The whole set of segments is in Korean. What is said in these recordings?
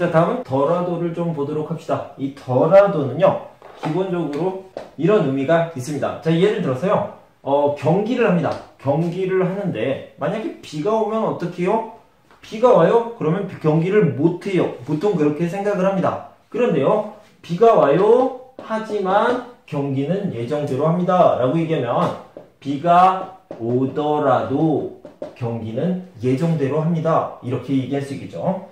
자, 다음은 더라도를 좀 보도록 합시다. 이 더라도는요, 기본적으로 이런 의미가 있습니다. 자, 예를 들어서요, 경기를 합니다. 경기를 하는데, 만약에 비가 오면 어떻게 해요? 비가 와요? 그러면 경기를 못해요. 보통 그렇게 생각을 합니다. 그런데요, 비가 와요? 하지만 경기는 예정대로 합니다. 라고 얘기하면, 비가 오더라도 경기는 예정대로 합니다. 이렇게 얘기할 수 있겠죠.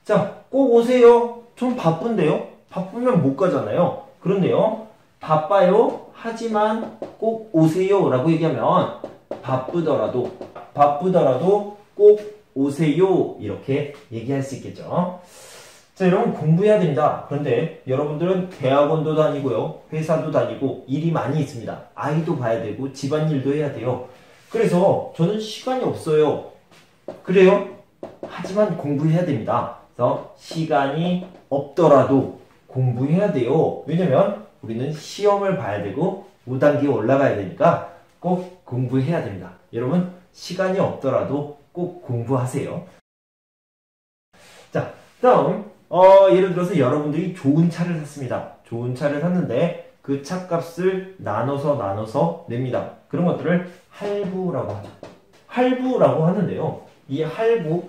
자, 꼭 오세요. 좀 바쁜데요? 바쁘면 못 가잖아요. 그런데요, 바빠요. 하지만 꼭 오세요. 라고 얘기하면 바쁘더라도 꼭 오세요. 이렇게 얘기할 수 있겠죠. 자, 여러분 공부해야 됩니다. 그런데 여러분들은 대학원도 다니고요. 회사도 다니고 일이 많이 있습니다. 아이도 봐야 되고 집안일도 해야 돼요. 그래서 저는 시간이 없어요. 그래요? 하지만 공부해야 됩니다. 그래서 시간이 없더라도 공부해야 돼요. 왜냐면 우리는 시험을 봐야 되고 5단계에 올라가야 되니까 꼭 공부해야 됩니다. 여러분 시간이 없더라도 꼭 공부하세요. 자, 다음 예를 들어서 여러분들이 좋은 차를 샀습니다. 좋은 차를 샀는데 그 차값을 나눠서 냅니다. 그런 것들을 할부라고 하죠. 할부라고 하는데요. 이 할부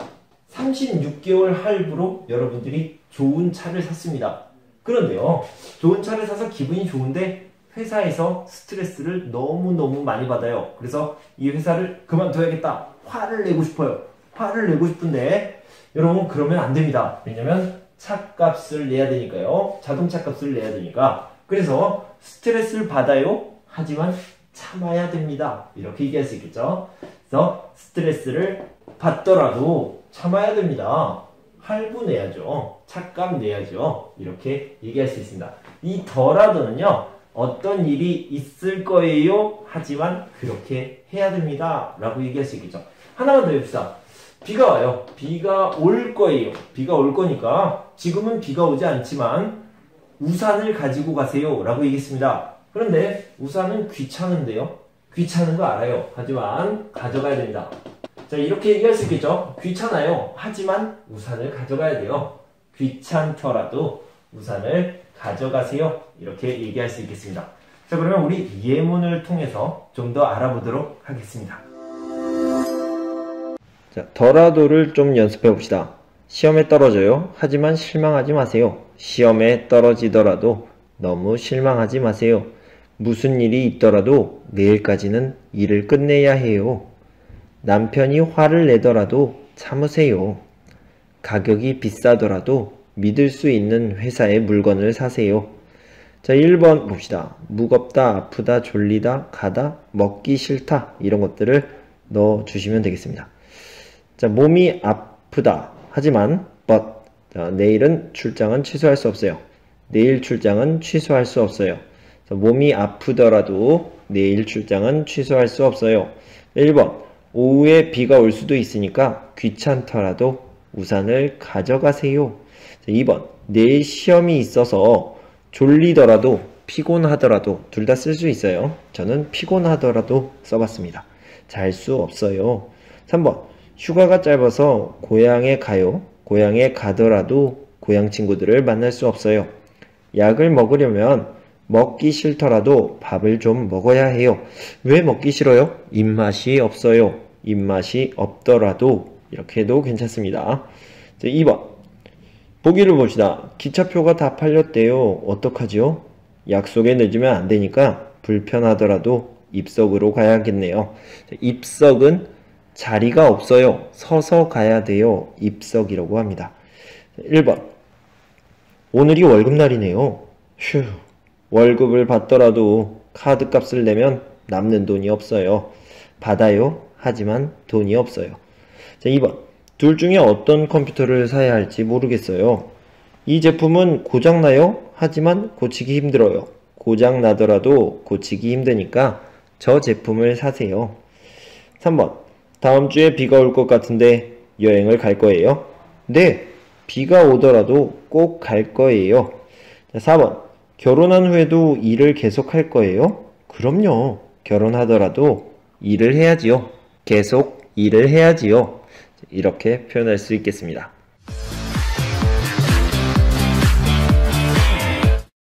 36개월 할부로 여러분들이 좋은 차를 샀습니다. 그런데요, 좋은 차를 사서 기분이 좋은데 회사에서 스트레스를 너무너무 많이 받아요. 그래서 이 회사를 그만둬야겠다. 화를 내고 싶어요. 화를 내고 싶은데 여러분 그러면 안 됩니다. 왜냐면 차값을 내야 되니까요. 자동차 값을 내야 되니까. 그래서 스트레스를 받아요. 하지만 참아야 됩니다. 이렇게 얘기할 수 있겠죠. 그래서 스트레스를 받더라도 참아야 됩니다. 할부 내야죠. 차값 내야죠. 이렇게 얘기할 수 있습니다. 이 더라도는요, 어떤 일이 있을 거예요. 하지만 그렇게 해야 됩니다. 라고 얘기할 수 있겠죠. 하나만 더 해봅시다. 비가 와요. 비가 올 거예요. 비가 올 거니까 지금은 비가 오지 않지만 우산을 가지고 가세요. 라고 얘기했습니다. 그런데 우산은 귀찮은데요. 귀찮은 거 알아요. 하지만 가져가야 됩니다. 자, 이렇게 얘기할 수 있겠죠. 귀찮아요. 하지만 우산을 가져가야 돼요. 귀찮더라도 우산을 가져가세요. 이렇게 얘기할 수 있겠습니다. 자, 그러면 우리 예문을 통해서 좀 더 알아보도록 하겠습니다. 자, 더라도를 좀 연습해 봅시다. 시험에 떨어져요. 하지만 실망하지 마세요. 시험에 떨어지더라도 너무 실망하지 마세요. 무슨 일이 있더라도 내일까지는 일을 끝내야 해요. 남편이 화를 내더라도 참으세요. 가격이 비싸더라도 믿을 수 있는 회사의 물건을 사세요. 자, 1번 봅시다. 무겁다, 아프다, 졸리다, 가다, 먹기 싫다 이런 것들을 넣어주시면 되겠습니다. 자, 몸이 아프다. 하지만 but 자, 내일은 출장은 취소할 수 없어요. 내일 출장은 취소할 수 없어요. 자, 몸이 아프더라도 내일 출장은 취소할 수 없어요. 1번 오후에 비가 올 수도 있으니까 귀찮더라도 우산을 가져가세요. 자, 2번 내일 시험이 있어서 졸리더라도 피곤하더라도 둘 다 쓸 수 있어요. 저는 피곤하더라도 써봤습니다. 잘 수 없어요. 3번 휴가가 짧아서 고향에 가요. 고향에 가더라도 고향 친구들을 만날 수 없어요. 약을 먹으려면 먹기 싫더라도 밥을 좀 먹어야 해요. 왜 먹기 싫어요? 입맛이 없어요. 입맛이 없더라도 이렇게 해도 괜찮습니다. 자, 2번 보기를 봅시다. 기차표가 다 팔렸대요. 어떡하지요? 약속에 늦으면 안 되니까 불편하더라도 입석으로 가야겠네요. 자, 입석은 자리가 없어요. 서서 가야 돼요. 입석이라고 합니다. 1번 오늘이 월급날이네요. 휴, 월급을 받더라도 카드값을 내면 남는 돈이 없어요. 받아요. 하지만 돈이 없어요. 자, 2번 둘 중에 어떤 컴퓨터를 사야 할지 모르겠어요. 이 제품은 고장나요. 하지만 고치기 힘들어요. 고장나더라도 고치기 힘드니까 저 제품을 사세요. 3번 다음 주에 비가 올 것 같은데 여행을 갈 거예요? 네, 비가 오더라도 꼭 갈 거예요. 4번 결혼한 후에도 일을 계속 할 거예요? 그럼요. 결혼하더라도 일을 해야지요. 계속 일을 해야지요. 이렇게 표현할 수 있겠습니다.